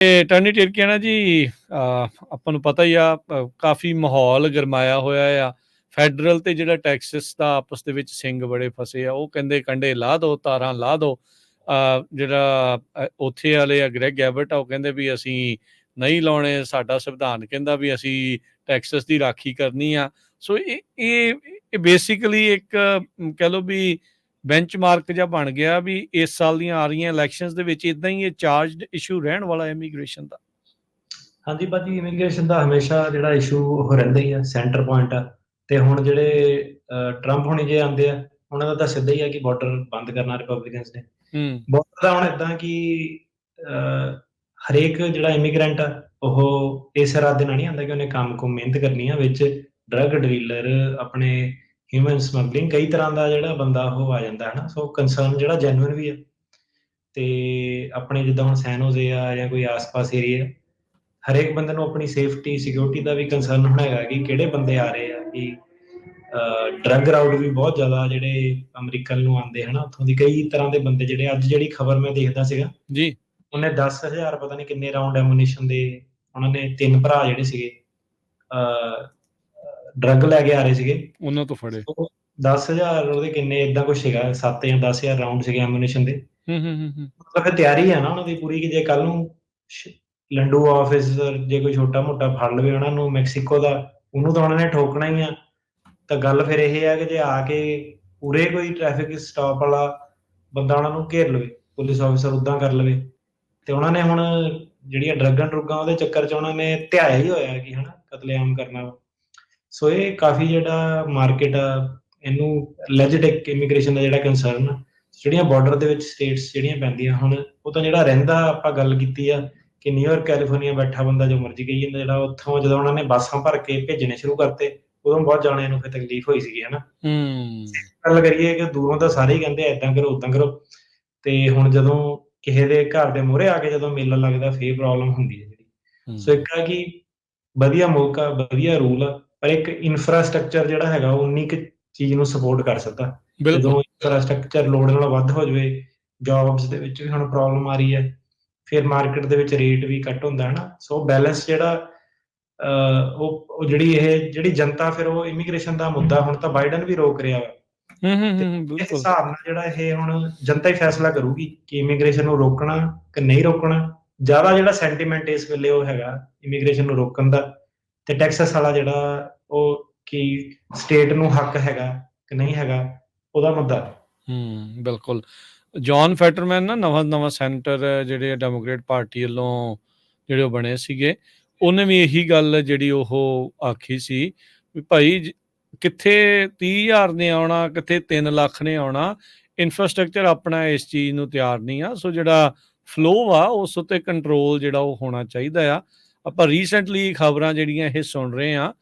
ਤੇ ਟਰਨੀ ਟਿਰਕੀ ਨਾ ਜੀ ਆਪਾਂ ਨੂੰ ਪਤਾ ਹੀ ਆ ਕਾਫੀ ਮਾਹੌਲ ਗਰਮਾਇਆ ਹੋਇਆ ਆ। ਫੈਡਰਲ ਤੇ ਜਿਹੜਾ ਟੈਕਸਸ ਦਾ ਆਪਸ ਦੇ ਵਿੱਚ ਸਿੰਘ ਬੜੇ ਫਸੇ ਆ। ਉਹ ਕਹਿੰਦੇ ਕੰਡੇ ਲਾ ਦਿਓ, ਤਾਰਾਂ ਲਾ ਦਿਓ। ਜਿਹੜਾ ਉੱਥੇ ਵਾਲੇ ਆ ਗ੍ਰੈਗ ਐਬਟ ਆ, ਉਹ ਕਹਿੰਦੇ ਵੀ ਅਸੀਂ ਨਹੀਂ ਲਾਉਣੇ। ਸਾਡਾ ਸੰਵਿਧਾਨ ਕਹਿੰਦਾ ਵੀ ਅਸੀਂ ਟੈਕਸਸ ਦੀ ਰਾਖੀ ਕਰਨੀ ਆ। ਸੋ ਇਹ ਬੇਸਿਕਲੀ ਇੱਕ ਕਹਿ ਲਓ ਵੀ ਬੈਂਚਮਾਰਕ ਜਿਹਾ ਬਣ ਗਿਆ ਵੀ ਇਸ ਸਾਲ ਦੀਆਂ ਆ ਰਹੀਆਂ ਇਲੈਕਸ਼ਨਸ ਦੇ ਵਿੱਚ ਇਦਾਂ ਹੀ ਇਹ ਚਾਰਜਡ ਇਸ਼ੂ ਰਹਿਣ ਵਾਲਾ ਇਮੀਗ੍ਰੇਸ਼ਨ ਦਾ। ਹਾਂਜੀ ਭਾਜੀ, ਇਮੀਗ੍ਰੇਸ਼ਨ ਦਾ ਹਮੇਸ਼ਾ ਜਿਹੜਾ ਇਸ਼ੂ ਉਹ ਰਹਿੰਦਾ ਹੀ ਆ, ਸੈਂਟਰ ਪੁਆਇੰਟ ਆ। ਤੇ ਹੁਣ ਜਿਹੜੇ ਟਰੰਪ ਹੋਣੀ ਜੇ ਆਉਂਦੇ ਆ, ਉਹਨਾਂ ਦਾ ਤਾਂ ਸਿੱਧਾ ਹੀ ਆ ਕਿ ਬਾਰਡਰ ਬੰਦ ਕਰਨਾ ਰਿਪਬਲਿਕਨਸ ਨੇ। ਹੂੰ ਬਾਰਡਰ ਦਾ ਹੁਣ ਇਦਾਂ ਕਿ ਹਰੇਕ ਜਿਹੜਾ ਇਮੀਗ੍ਰੈਂਟ ਆ ਉਹ ਇਸ ਇਰਾਦੇ ਨਾਲ ਨਹੀਂ ਆਉਂਦਾ ਕਿ ਉਹਨੇ ਕੰਮ ਕੁਮ ਮਿਹਨਤ ਕਰਨੀ ਆ। ਵਿੱਚ ਡਰਗ ਡੀਲਰ, ਆਪਣੇ ਹਿਊਮਨ ਸਮਗਲਿੰਗ, ਕਈ ਤਰ੍ਹਾਂ ਦਾ ਜਿਹੜਾ ਬੰਦਾ ਉਹ ਆ ਜਾਂਦਾ ਹੈ ਨਾ। ਸੋ ਕੰਸਰਨ ਜਿਹੜਾ ਜੈਨੂਅਨ ਵੀ ਆ। ਤੇ ਆਪਣੇ ਜਿੱਦਾਂ ਹੁਣ ਸੈਨ ਹੋਜ਼ੇ ਆ ਜਾਂ ਕੋਈ ਆਸ-ਪਾਸ ਏਰੀਆ, ਹਰੇਕ ਬੰਦੇ ਨੂੰ ਆਪਣੀ ਸੇਫਟੀ ਸਿਕਿਉਰਿਟੀ ਦਾ ਵੀ ਕੰਸਰਨ ਹੁਣ ਹੈਗਾ ਕਿ ਕਿਹੜੇ ਬੰਦੇ ਆ ਰਹੇ ਆ। ਕਿ ਡਰਗ ਰਾਊਡ ਵੀ ਬਹੁਤ ਜ਼ਿਆਦਾ ਜਿਹੜੇ ਅਮਰੀਕਨ ਨੂੰ ਆਉਂਦੇ ਹਨਾ, ਉੱਥੋਂ ਦੀ ਕਈ ਤਰ੍ਹਾਂ ਦੇ ਬੰਦੇ ਜਿਹੜੇ ਅੱਜ ਜਿਹੜੀ ਖਬਰ ਮੈਂ ਦੇਖਦਾ ਸੀਗਾ, ਜੀ ਉਹਨੇ 10,000 ਪਤਾ ਨਹੀਂ ਕਿੰਨੇ ਰਾਉਂਡ ਐਮੂਨੀਸ਼ਨ ਦੇ, ਉਹਨਾਂ ਨੇ 3 ਭਰਾ ਜਿਹੜੇ ਸੀਗੇ ਡਰਗ ਲੈ ਕੇ ਆ ਰਹੇ ਸੀਗੇ, ਉਹਨਾਂ ਤੋਂ ਫੜੇ। 10,000 ਉਹਦੇ ਕਿੰਨੇ ਏਦਾਂ ਕੁਛ ਸੀਗਾ, 7 ਜਾਂ 10,000 ਰਾਉਂਡ ਸੀਗੇ ਐਮੂਨੀਸ਼ਨ ਦੇ। ਹੂੰ ਹੂੰ ਹੂੰ ਹੂੰ ਮਤਲਬ ਫਿਰ ਤਿਆਰੀ ਹੈ ਨਾ ਉਹਨਾਂ ਦੀ ਪੂਰੀ ਕਿ ਜੇ ਕੱਲ ਨੂੰ ਲੰਡੂ ਆਫਿਸਰ ਜੇ ਕੋਈ ਛੋਟਾ ਮੋਟਾ ਫੜ ਲਵੇ ਉਹਨਾਂ ਨੂੰ ਮੈਕਸੀਕੋ ਦਾ, ਉਹਨੂੰ ਤਾਂ ਉਹਨਾਂ ਨੇ ਠੋਕਣਾ ਹੀ ਆ। ਤਾਂ ਗੱਲ ਫਿਰ ਇਹ ਆ ਕਿ ਜੇ ਆ ਕੇ ਪੂਰੇ ਕੋਈ ਟ੍ਰੈਫਿਕ ਸਟਾਪ ਵਾਲਾ ਬੰਦਾ ਉਹਨਾਂ ਨੂੰ ਘੇਰ ਲਵੇ, ਪੁਲਿਸ ਆਫਿਸਰ ਉੱਦਾਂ ਕਰ ਲਵੇ, ਤੇ ਉਹਨਾਂ ਨੇ ਹੁਣ ਜਿਹੜੀਆਂ ਡਰੱਗਾਂ ਡਰੁੱਗਾਂ ਉਹਦੇ ਚੱਕਰ 'ਚ ਉਹਨਾਂ ਨੇ ਧਿਆਇਆ ਹੀ ਹੋਇਆ ਕਿ ਹਨਾ ਕਤਲੇਆਮ ਕਰਨਾ ਵਾ। ਸੋ ਇਹ ਕਾਫੀ ਜਿਹੜਾ ਮਾਰਕੀਟ ਆ, ਇਹਨੂੰ ਲੈਜਿਟ ਇਮੀਗ੍ਰੇਸ਼ਨ ਦਾ ਜਿਹੜਾ ਕੰਸਰਨ ਆ, ਜਿਹੜੀਆਂ ਬਾਰਡਰ ਦੇ ਵਿੱਚ ਸਟੇਟਸ ਜਿਹੜੀਆਂ ਪੈਂਦੀਆਂ ਹੁਣ, ਉਹ ਤਾਂ ਜਿਹੜਾ ਰਹਿੰਦਾ, ਆਪਾਂ ਗੱਲ ਕੀਤੀ ਆ ਕਿ ਨਿਊਯਾਰਕ ਕੈਲੀਫੋਰਨੀਆ ਬੈਠਾ ਬੰਦਾ ਜੋ ਮਰਜ਼ੀ ਕਹੀ ਜਾਂਦਾ, ਜਿਹੜਾ ਉੱਥੋਂ ਜਦੋਂ ਉਹਨਾਂ ਨੇ ਬੱਸਾਂ ਭਰ ਕੇ ਭੇਜਣੇ ਸ਼ੁਰੂ ਕਰਤੇ, ਉਦੋਂ ਬਹੁਤ ਜਾਣਿਆਂ ਨੂੰ ਫਿਰ ਤਕਲੀਫ ਹੋਈ ਸੀਗੀ ਹਨਾ। ਗੱਲ ਕਰੀਏ ਕਿ ਦੂਰੋਂ ਤਾਂ ਸਾਰੇ ਹੀ ਕਹਿੰਦੇ ਏਦਾਂ ਕਰੋ ਉਦਾਂ ਕਰੋ, ਤੇ ਹੁਣ ਜਦੋਂ ਕਿਸੇ ਦੇ ਘਰ ਦੇ ਮੂਹਰੇ ਆ ਕੇ ਜਦੋਂ ਮੇਲਾ ਲੱਗਦਾ ਫੇਰ ਪ੍ਰੋਬਲਮ ਹੁੰਦੀ ਹੈ ਜਿਹੜੀ। ਸੋ ਇੱਕ ਆ ਕਿ ਵਧੀਆ ਮੁਲਕ ਆ, ਵਧੀਆ ਰੂਲ ਆ, ਪਰ ਇੱਕ ਇਨਫਰਾਸਟਰਕਚਰ ਜਿਹੜਾ ਹੈਗਾ ਉਹ ਉਨੀ ਕੁ ਚੀਜ਼ ਨੂੰ ਸਪੋਰਟ ਕਰ ਸਕਦਾ। ਜਦੋਂ ਇਨਫਰਾਸਟਰਕਚਰ ਲੋੜ ਨਾਲੋਂ ਵੱਧ ਹੋ ਜਾਵੇ, ਜੌਬਸ ਦੇ ਵਿੱਚ ਵੀ ਹੁਣ ਪ੍ਰੋਬਲਮ ਆ ਰਹੀ ਹੈ, ਫਿਰ ਮਾਰਕੀਟ ਦੇ ਵਿੱਚ ਰੇਟ ਵੀ ਘੱਟ ਹੁੰਦਾ ਹੈ ਨਾ। ਸੋ ਬੈਲੈਂਸ ਜਿਹੜਾ ਉਹ ਜਿਹੜੀ ਜਨਤਾ, ਫਿਰ ਉਹ ਇਮੀਗ੍ਰੇਸ਼ਨ ਦਾ ਮੁੱਦਾ ਹੁਣ ਤਾਂ ਬਾਈਡਨ ਵੀ ਰੋਕ ਰਿਹਾ ਵਾ। ਤੇ ਇਸ ਹਿਸਾਬ ਨਾਲ ਜਿਹੜਾ ਇਹ ਹੁਣ ਜਨਤਾ ਹੀ ਫੈਸਲਾ ਕਰੂਗੀ ਕਿ ਇਮੀਗ੍ਰੇਸ਼ਨ ਨੂੰ ਰੋਕਣਾ ਕਿ ਨਹੀਂ ਰੋਕਣਾ। ਜ਼ਿਆਦਾ ਜਿਹੜਾ ਸੈਂਟੀਮੈਂਟ ਇਸ ਵੇਲੇ ਉਹ ਹੈਗਾ ਇਮੀਗ੍ਰੇਸ਼ਨ ਨੂੰ ਰੋਕਣ ਦਾ, ਤੇ ਟੈਕਸਸ ਵਾਲਾ ਜਿਹੜਾ ਉਹ ਕਿ ਸਟੇਟ ਨੂੰ ਹੱਕ ਹੈਗਾ ਕਿ ਨਹੀਂ ਹੈਗਾ, ਉਹਦਾ ਮੁੱਦਾ। ਬਿਲਕੁਲ। ਜੌਨ ਫੈਟਰਮੈਨ ਨਾ ਨਵਾਂ ਸੈਨੇਟਰ ਜਿਹੜੇ ਡੈਮੋਕ੍ਰੇਟ ਪਾਰਟੀ ਵੱਲੋਂ ਜਿਹੜੇ ਉਹ ਬਣੇ ਸੀਗੇ, ਉਹਨੇ ਵੀ ਇਹੀ ਗੱਲ ਜਿਹੜੀ ਉਹ ਆਖੀ ਸੀ ਵੀ ਭਾਈ ਕਿੱਥੇ 30,000 ਨੇ ਆਉਣਾ, ਕਿੱਥੇ 3 ਲੱਖ ਨੇ ਆਉਣਾ, ਇਨਫਰਾਸਟਰਕਚਰ ਆਪਣਾ ਇਸ ਚੀਜ਼ ਨੂੰ ਤਿਆਰ ਨਹੀਂ ਆ। ਸੋ ਜਿਹੜਾ ਫਲੋ ਆ ਉਸ ਉੱਤੇ ਕੰਟਰੋਲ ਜਿਹੜਾ ਉਹ ਹੋਣਾ ਚਾਹੀਦਾ ਆ। ਆਪਾਂ ਰੀਸੈਂਟਲੀ ਖਬਰਾਂ ਜਿਹੜੀਆਂ ਇਹ ਸੁਣ ਰਹੇ ਆ,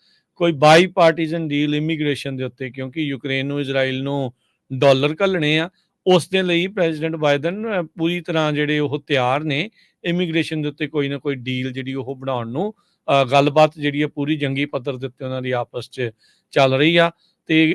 ਕੋਈ ਬਾਈ ਪਾਰਟੀਜ਼ਨ ਡੀਲ ਇਮੀਗ੍ਰੇਸ਼ਨ ਦੇ ਉੱਤੇ, ਕਿਉਂਕਿ ਯੂਕਰੇਨ ਨੂੰ ਇਜ਼ਰਾਈਲ ਨੂੰ ਡਾਲਰ ਘੱਲਣੇ ਆ, ਉਸ ਦੇ ਲਈ ਪ੍ਰੈਜ਼ੀਡੈਂਟ ਬਾਈਡਨ ਪੂਰੀ ਤਰ੍ਹਾਂ ਜਿਹੜੇ ਉਹ ਤਿਆਰ ਨੇ ਇਮੀਗ੍ਰੇਸ਼ਨ ਦੇ ਉੱਤੇ ਕੋਈ ਨਾ ਕੋਈ ਡੀਲ ਜਿਹੜੀ ਉਹ ਬਣਾਉਣ ਨੂੰ। ਗੱਲਬਾਤ ਜਿਹੜੀ ਆ ਪੂਰੀ ਜੰਗੀ ਪੱਧਰ ਦੇ ਉੱਤੇ ਉਹਨਾਂ ਦੀ ਆਪਸ 'ਚ ਚੱਲ ਰਹੀ ਆ। ਤੇ